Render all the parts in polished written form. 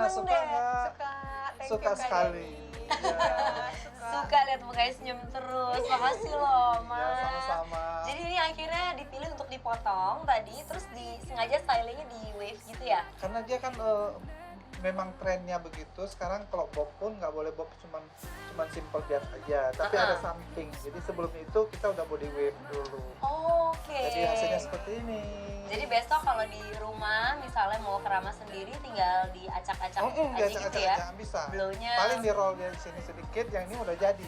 suka deh. nggak? Suka. Thank Suka you, Kak sekali. Dewi. Ya. Suka lihat mukanya senyum terus. Makasih loh, Ma. Ya, sama-sama. Jadi ini akhirnya dipilih untuk dipotong tadi, terus sengaja stylingnya di wave gitu ya? Karena dia kan memang trennya begitu. Sekarang kalau bob pun nggak boleh bob cuman simple biasa aja, tapi ada something. Jadi sebelum itu kita udah body wave dulu. Oke. Jadi hasilnya seperti ini. Jadi besok kalau di rumah misalnya mau keramas sendiri tinggal diacak-acak aja gitu ya? Bisa. Blownya. Paling di roll dari sini sedikit, yang ini udah jadi.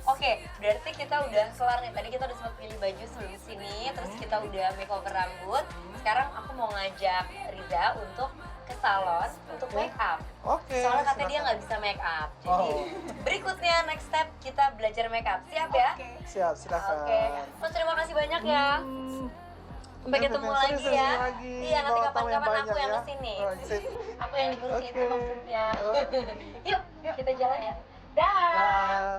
Oke, berarti kita udah kelar nih. Tadi kita udah sempat pilih baju sebelum sini, terus kita udah makeover rambut. Sekarang aku mau ngajak Riza untuk ke salon untuk make up. Oke. Soalnya katanya dia nggak bisa make up. Jadi berikutnya next step kita belajar make up. Siap ya? Siap, silakan. Oke. Mas terima kasih banyak ya. Sampai ketemu lagi ya. Iya, nanti kapan-kapan aku yang kesini. Aku yang dikursi itu maksudnya. Yuk, kita jalan ya. Dah.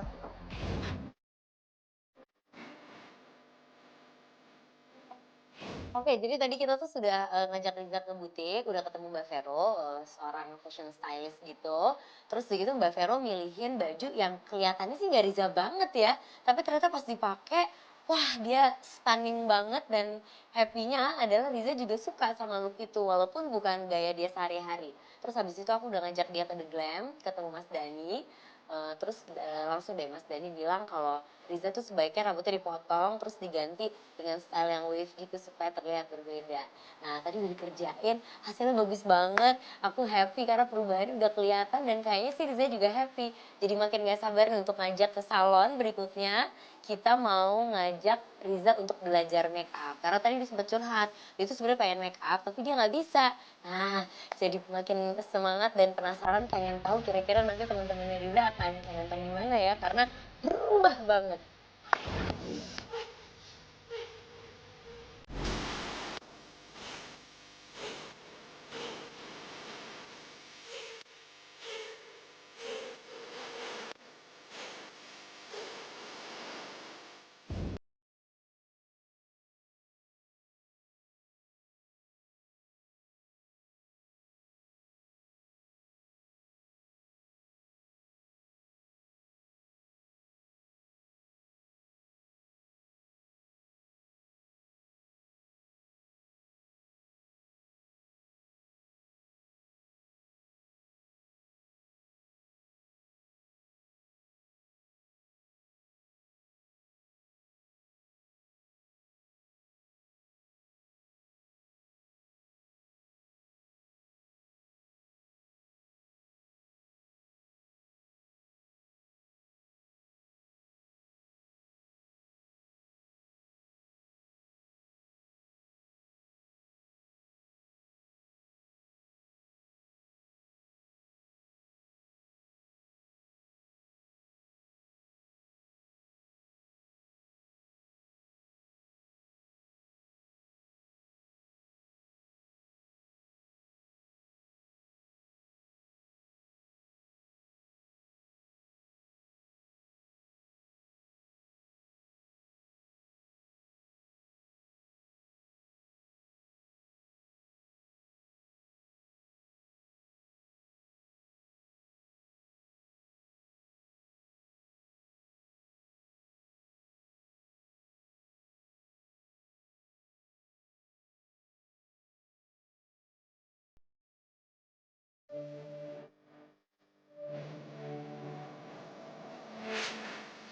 Oke, jadi tadi kita tuh sudah ngajak Riza ke butik, udah ketemu Mbak Vero, seorang fashion stylist gitu. Terus begitu Mbak Vero milihin baju yang kelihatannya sih nggak Riza banget ya, tapi ternyata pas dipakai, wah dia stunning banget dan happy-nya adalah Riza juga suka sama look itu, walaupun bukan gaya dia sehari-hari. Terus habis itu aku udah ngajak dia ke The Glam, ketemu Mas Dani, terus langsung deh Mas Dani bilang kalau Riza tuh sebaiknya rambutnya dipotong terus diganti dengan style yang wave gitu supaya terlihat berbeda. Nah tadi udah dikerjain, hasilnya bagus banget. Aku happy karena perubahannya udah kelihatan dan kayaknya sih Riza juga happy. Jadi makin gak sabar untuk ngajak ke salon berikutnya. Kita mau ngajak Riza untuk belajar make up. Karena tadi dia sempat curhat, dia tuh sebenarnya pengen make up tapi dia nggak bisa. Nah jadi makin semangat dan penasaran pengen tahu kira-kira nanti teman-temannya Riza akan nonton gimana ya. Karena berubah banget.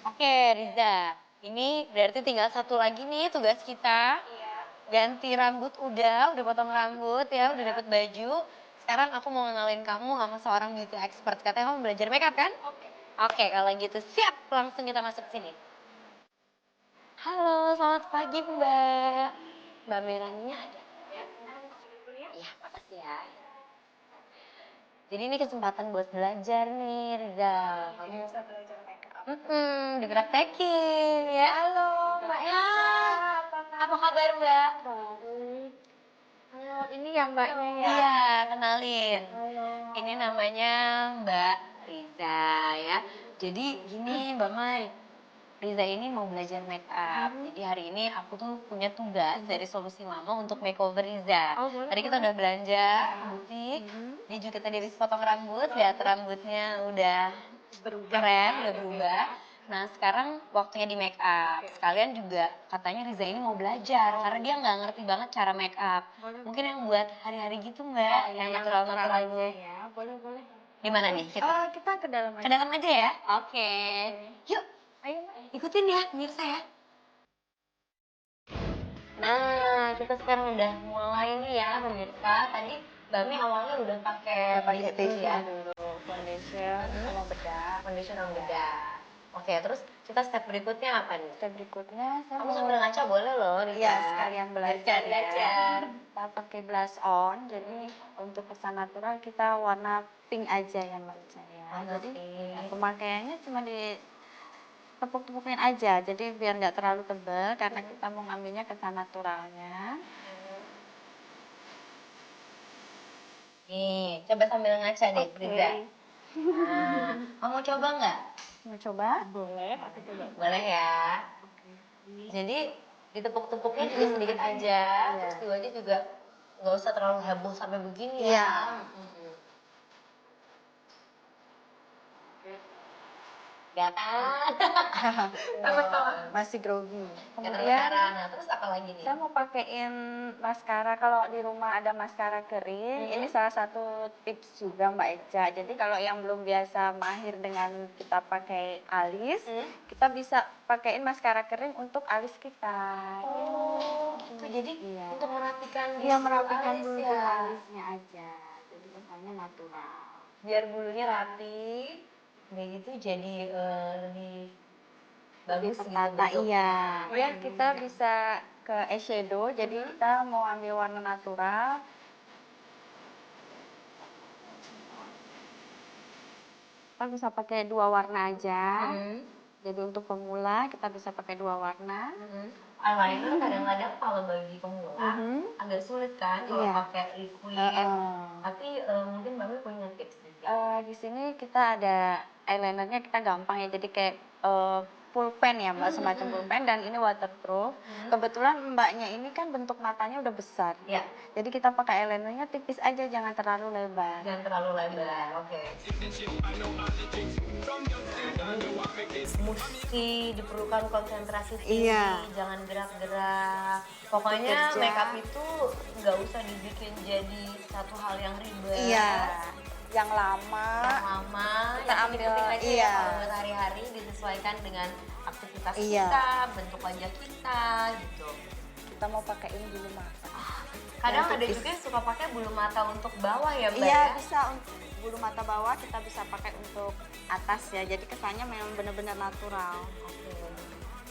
Oke Riza, ini berarti tinggal satu lagi nih tugas kita. Ganti rambut udah potong rambut ya, udah dapet baju. Sekarang aku mau kenalin kamu sama seorang beauty expert. Katanya kamu belajar makeup kan? Oke, kalau gitu siap, langsung kita masuk sini. Halo, selamat pagi Mbak. Mbak Meraninya ada? Iya, makasih ya. Jadi ini kesempatan buat belajar nih, Riza. Kamu bisa belajar makeup. Dipraktekin ya. Halo, Mbak Elsa. Apa kabar, Mbak? Halo, ini ya mbaknya ya? Iya, kenalin. Halo. Ini namanya Mbak Riza ya. Jadi gini Mbak Mai, Riza ini mau belajar make up. Jadi hari ini aku tuh punya tugas dari Solusi Mama untuk makeover Riza. Oh, boleh, Tadi kita udah belanja butik. Dia juga tadi habis potong rambut, lihat rambutnya udah keren, udah berubah. Nah sekarang waktunya di make up. Sekalian juga katanya Riza ini mau belajar karena dia nggak ngerti banget cara make up. Mungkin yang buat hari-hari gitu Mbak, yang natural-natural aja. Ya, boleh. Di mana nih kita? Kita ke dalam Ke aja. dalam aja ya? Oke. Yuk, Ayo, Mbak. ikutin ya pemirsa ya. Nah, kita sekarang udah mulai nih ya pemirsa. Tadi Bami awalnya udah pakai itu ya. dulu. Foundation sama bedak. Foundation sama bedak. Oke, terus kita step berikutnya apa nih? Step berikutnya saya Kamu mau sambil ngaca boleh loh, Rika. Iya, sekalian belajar ya. Belajar. Kita pakai blush on, jadi untuk kesan natural kita warna pink aja ya Mbak Ica ya. Jadi pemakaiannya cuma di tepuk-tepukin aja, jadi biar nggak terlalu tebal karena kita mau ngambilnya kesan naturalnya. Nih, coba sambil ngaca deh, Riza. Nah, kamu coba nggak? Mau coba? Boleh, aku coba. Boleh ya. Jadi ditepuk-tepuknya juga sedikit aja, terus di wajah juga nggak usah terlalu heboh sampai begini Iya. ya. Ya kan? Masih grogi. Kemudian, Kemudian nah terus apa lagi nih? saya mau pakein maskara. Kalau di rumah ada maskara kering, ini salah satu tips juga Mbak Eca. Jadi kalau yang belum biasa mahir dengan kita pakai alis, kita bisa pakein maskara kering untuk alis kita. Oh, gitu. Jadi Iya. untuk merapikan Dia bulu merapikan alis bulu ya. alisnya aja. Jadi kesannya natural. Biar bulunya rapi, kayak gitu jadi lebih bagus gitu Tertata, bentuknya. iya. Kemudian kita bisa ke eyeshadow, jadi kita mau ambil warna natural. Kita bisa pakai 2 warna aja. Jadi untuk pemula kita bisa pakai 2 warna. Eyeliner kadang-kadang kalau bagi pemula agak sulit kan kalau Iya. pakai liquid. Tapi mungkin Mbak punya tips nih. Di sini kita ada eyelinernya, kita gampang ya, jadi kayak pulpen ya Mbak, semacam pulpen, dan ini waterproof. Kebetulan Mbaknya ini kan bentuk matanya udah besar. Ya, Jadi kita pakai eyelinernya tipis aja, jangan terlalu lebar. jangan terlalu lebar. Oke. Mesti diperlukan konsentrasi tinggi, Iya. jangan gerak-gerak. Pokoknya Bekerja. makeup itu nggak usah dibikin jadi satu hal yang ribet. Iya, yang lama. Yang lama, Kita yang ambil, penting-penting aja iya. ya kalau buat hari-hari disesuaikan dengan aktivitas Iya. kita, bentuk wajah kita gitu. Kita mau pakein bulu mata. Kadang Yang ada tipis. juga yang suka pakai bulu mata untuk bawah ya Mbak Iya, ya? bisa untuk bulu mata bawah, kita bisa pakai untuk atas ya. Jadi kesannya memang benar-benar natural. Oke.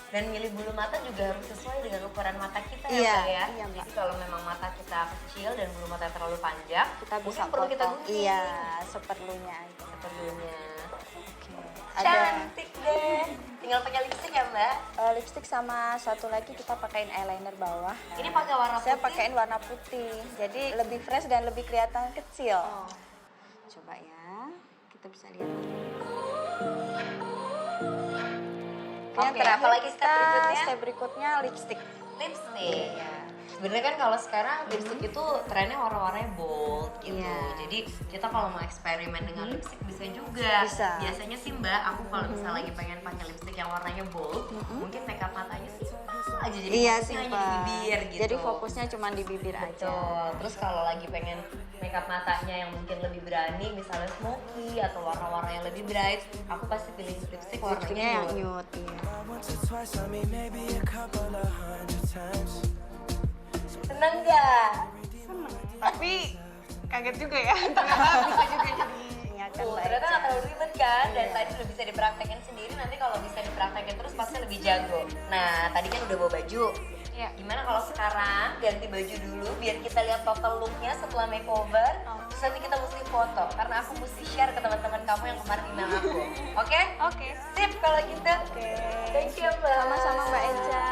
Dan milih bulu mata juga harus sesuai dengan ukuran mata kita ya Iya, Mbak ya? iya, Mbak. Jadi kalau memang mata kita kecil dan bulu mata terlalu panjang, Kita bisa mungkin perlu kita potong. gunting. Iya, seperlunya aja. Perlunya. Oke. Cantik deh. Tinggal pakai lipstick ya Mbak? Lipstick sama satu lagi kita pakein eyeliner bawah. Ini pakai warna Saya putih? pakein warna putih. Jadi lebih fresh dan lebih kelihatan kecil. Oh. Coba ya, kita bisa lihat. Oke, apalagi step berikutnya? Step berikutnya lipstick. Lipstick. Iya. Sebenarnya kan kalau sekarang lipstick itu trennya warna-warnanya bold gitu. Iya. Jadi kita kalau mau eksperimen dengan lipstick bisa juga. Bisa. Biasanya sih Mbak, aku kalau misalnya lagi pengen pakai lipstick yang warnanya bold, mungkin makeup matanya simpel aja jadi Iya, fokusnya hanya di simpel. bibir gitu. Jadi fokusnya cuma di bibir aja. Betul. Terus kalau lagi pengen makeup matanya yang mungkin lebih berani, misalnya smoky atau warna-warna yang lebih bright, aku pasti pilih lipstick warnanya Lipsticknya yang nude. nude. Iya. Once or twice, I mean maybe a couple of 100 times. Seneng nggak? Tapi kaget juga ya. Ternyata bisa juga jadi ingatkan Mbak Ternyata Eca. nggak terlalu ribet kan, dan tadi udah bisa dipraktekin sendiri, nanti kalau bisa dipraktekin terus pasti lebih jago. Nah, tadi kan udah bawa baju. Iya. Gimana kalau sekarang ganti baju dulu biar kita lihat total looknya setelah makeover. Terus nanti kita mesti foto, karena aku mesti share ke teman-teman kamu yang kemarin email aku. Oke? Oke. Sip kalau gitu. Oke. Thank you Mbak. Sama-sama Mbak Eca.